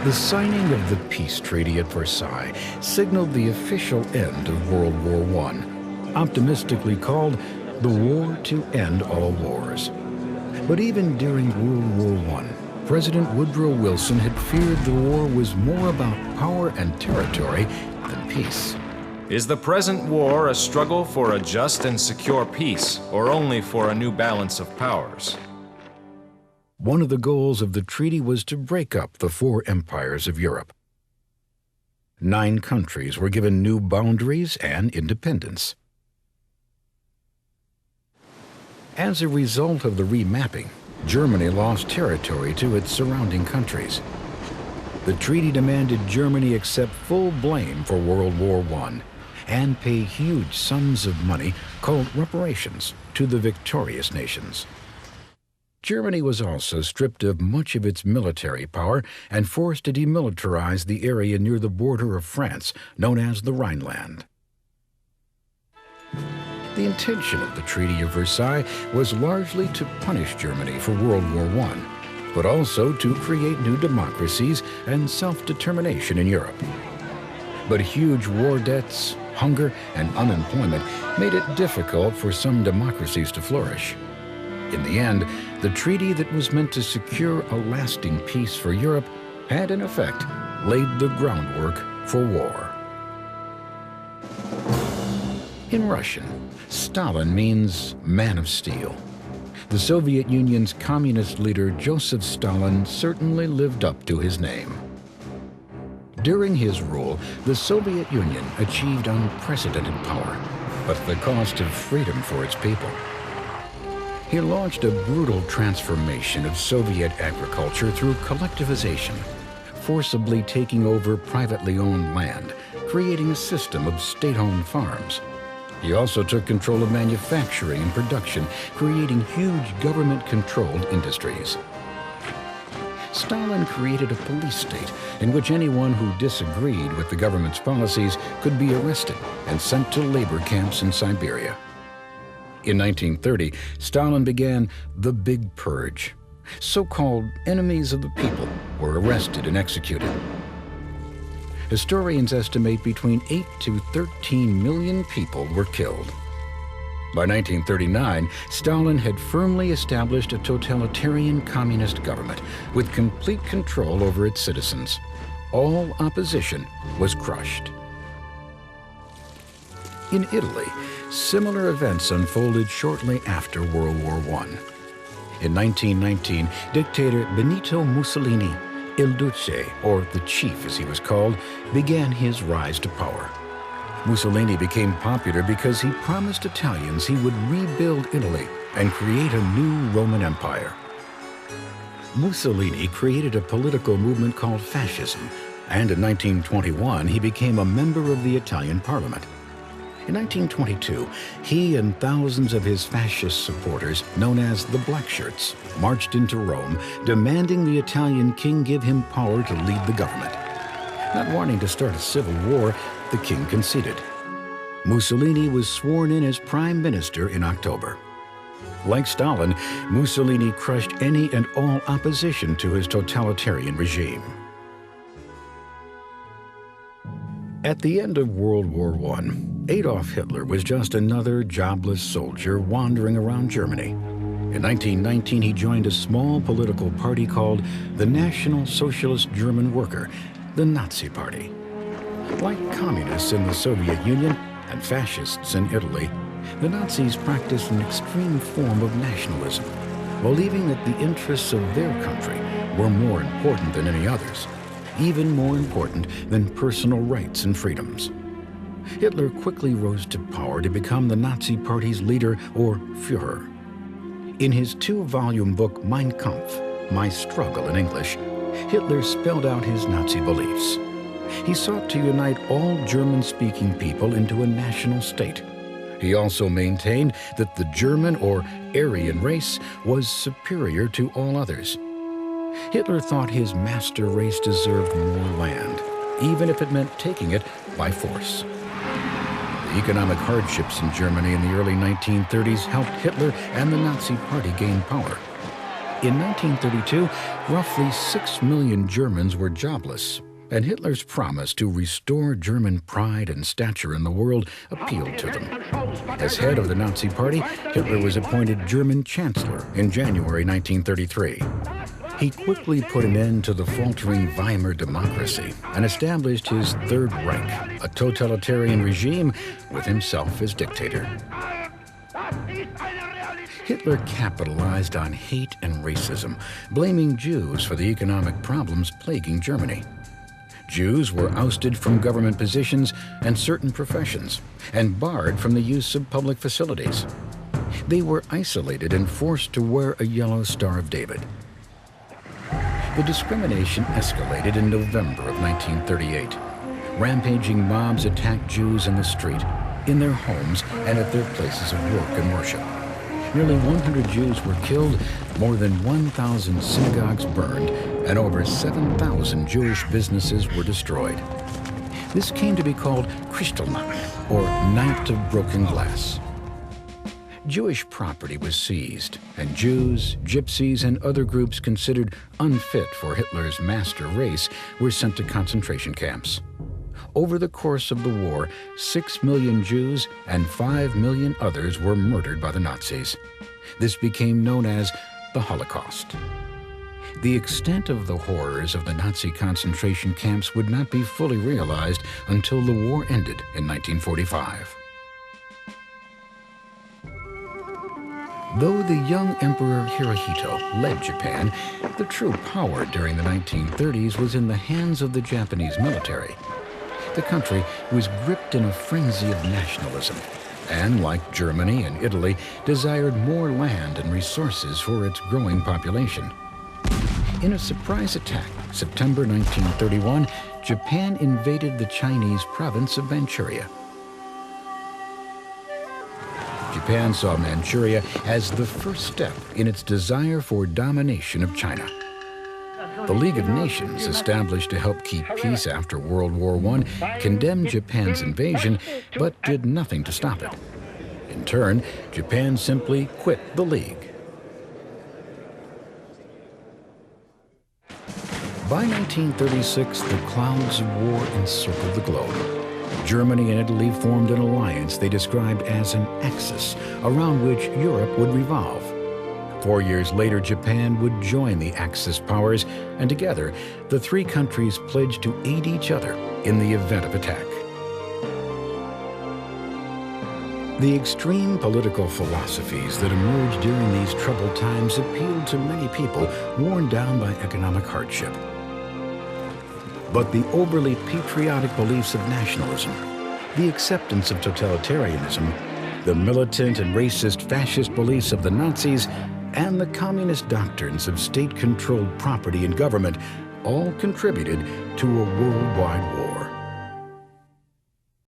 The signing of the peace treaty at Versailles signaled the official end of World War I, optimistically called the war to end all wars. But even during World War I, President Woodrow Wilson had feared the war was more about power and territory than peace. Is the present war a struggle for a just and secure peace, or only for a new balance of powers? One of the goals of the treaty was to break up the four empires of Europe. 9 countries were given new boundaries and independence. As a result of the remapping, Germany lost territory to its surrounding countries. The treaty demanded Germany accept full blame for World War I and pay huge sums of money called reparations to the victorious nations. Germany was also stripped of much of its military power and forced to demilitarize the area near the border of France, known as the Rhineland. The intention of the Treaty of Versailles was largely to punish Germany for World War I, but also to create new democracies and self-determination in Europe. But huge war debts, hunger, and unemployment made it difficult for some democracies to flourish. In the end, the treaty that was meant to secure a lasting peace for Europe had, in effect, laid the groundwork for war. In Russian, Stalin means man of steel. The Soviet Union's communist leader Joseph Stalin certainly lived up to his name. During his rule, the Soviet Union achieved unprecedented power, but at the cost of freedom for its people. He launched a brutal transformation of Soviet agriculture through collectivization, forcibly taking over privately owned land, creating a system of state-owned farms. He also took control of manufacturing and production, creating huge government-controlled industries. Stalin created a police state in which anyone who disagreed with the government's policies could be arrested and sent to labor camps in Siberia. In 1930, Stalin began the Big Purge. So-called enemies of the people were arrested and executed. Historians estimate between 8 to 13 million people were killed. By 1939, Stalin had firmly established a totalitarian communist government with complete control over its citizens. All opposition was crushed. In Italy, similar events unfolded shortly after World War I. In 1919, dictator Benito Mussolini, Il Duce, or the Chief as he was called, began his rise to power. Mussolini became popular because he promised Italians he would rebuild Italy and create a new Roman Empire. Mussolini created a political movement called fascism, and in 1921 he became a member of the Italian parliament. In 1922, he and thousands of his fascist supporters, known as the Black Shirts, marched into Rome, demanding the Italian king give him power to lead the government. Not wanting to start a civil war, the king conceded. Mussolini was sworn in as prime minister in October. Like Stalin, Mussolini crushed any and all opposition to his totalitarian regime. At the end of World War I, Adolf Hitler was just another jobless soldier wandering around Germany. In 1919, he joined a small political party called the National Socialist German Worker, the Nazi Party. Like communists in the Soviet Union and fascists in Italy, the Nazis practiced an extreme form of nationalism, believing that the interests of their country were more important than any others, even more important than personal rights and freedoms. Hitler quickly rose to power to become the Nazi Party's leader, or Führer. In his 2-volume book Mein Kampf, My Struggle in English, Hitler spelled out his Nazi beliefs. He sought to unite all German-speaking people into a national state. He also maintained that the German or Aryan race was superior to all others. Hitler thought his master race deserved more land, even if it meant taking it by force. The economic hardships in Germany in the early 1930s helped Hitler and the Nazi Party gain power. In 1932, roughly 6 million Germans were jobless, and Hitler's promise to restore German pride and stature in the world appealed to them. As head of the Nazi Party, Hitler was appointed German Chancellor in January 1933. He quickly put an end to the faltering Weimar democracy and established his Third Reich, a totalitarian regime with himself as dictator. Hitler capitalized on hate and racism, blaming Jews for the economic problems plaguing Germany. Jews were ousted from government positions and certain professions, and barred from the use of public facilities. They were isolated and forced to wear a yellow Star of David. The discrimination escalated in November of 1938. Rampaging mobs attacked Jews in the street, in their homes, and at their places of work and worship. Nearly 100 Jews were killed, more than 1,000 synagogues burned, and over 7,000 Jewish businesses were destroyed. This came to be called Kristallnacht, or Night of Broken Glass. Jewish property was seized, and Jews, Gypsies, and other groups considered unfit for Hitler's master race were sent to concentration camps. Over the course of the war, 6 million Jews and 5 million others were murdered by the Nazis. This became known as the Holocaust. The extent of the horrors of the Nazi concentration camps would not be fully realized until the war ended in 1945. Though the young Emperor Hirohito led Japan, the true power during the 1930s was in the hands of the Japanese military. The country was gripped in a frenzy of nationalism, and like Germany and Italy, desired more land and resources for its growing population. In a surprise attack, September 1931, Japan invaded the Chinese province of Manchuria. Japan saw Manchuria as the first step in its desire for domination of China. The League of Nations, established to help keep peace after World War I, condemned Japan's invasion, but did nothing to stop it. In turn, Japan simply quit the League. By 1936, the clouds of war encircled the globe. Germany and Italy formed an alliance they described as an axis around which Europe would revolve. 4 years later, Japan would join the Axis powers, and together, the three countries pledged to aid each other in the event of attack. The extreme political philosophies that emerged during these troubled times appealed to many people worn down by economic hardship. But the overly patriotic beliefs of nationalism, the acceptance of totalitarianism, the militant and racist fascist beliefs of the Nazis, and the communist doctrines of state-controlled property and government all contributed to a worldwide war.